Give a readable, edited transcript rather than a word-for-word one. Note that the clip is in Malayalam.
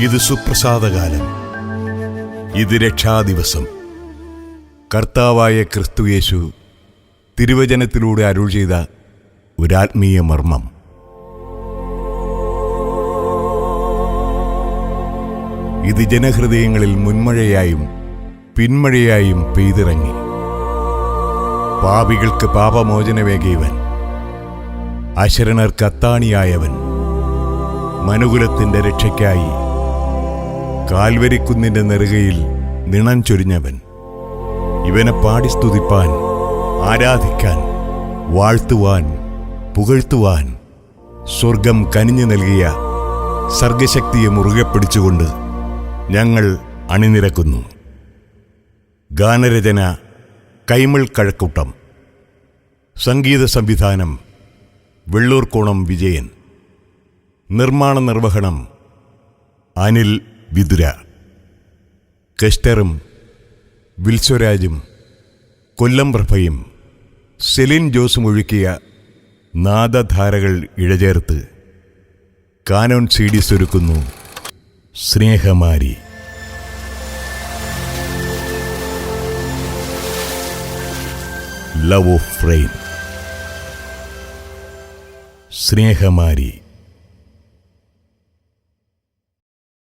ഇത് സുപ്രസാദകാലം, ഇത് രക്ഷാദിവസം. കർത്താവായ ക്രിസ്തുയേശു തിരുവചനത്തിലൂടെ അരുൾ ചെയ്ത ഒരാത്മീയ മർമ്മം. ഇത് ജനഹൃദയങ്ങളിൽ മുൻമഴയായും പിന്മഴയായും പെയ്തിറങ്ങി. പാപികൾക്ക് പാപമോചനമേകിയവൻ, അശരണർക്ക് അത്താണിയായവൻ, മനുകുലത്തിന്റെ രക്ഷയ്ക്കായി കാൽവരിക്കുന്നിന്റെ നെറുകയിൽ നിണം ചൊരിഞ്ഞവൻ. ഇവനെ പാടി സ്തുതിപ്പാൻ, ആരാധിക്കാൻ, വാഴ്ത്തുവാൻ, പുകഴ്ത്തുവാൻ സ്വർഗം കനിഞ്ഞു നൽകിയ സർഗശക്തിയെ മുറുകെ പിടിച്ചുകൊണ്ട് ഞങ്ങൾ അണിനിരക്കുന്നു. ഗാനരചന കൈമൾ കഴക്കൂട്ടം. സംഗീത സംവിധാനം വെള്ളൂർക്കോണം വിജയൻ. നിർമ്മാണ നിർവഹണം അനിൽ വിതുര. കെസ്റ്ററും വിൽസ്വരാജും കൊല്ലം പ്രഭയും സെലിൻ ജോസും ഒഴുക്കിയ നാദധാരകൾ ഇഴചേർത്ത് കാനോൻ സീഡീസ് ഒരുക്കുന്നു സ്നേഹമാരി. Love of rain. സ്നേഹമാരി.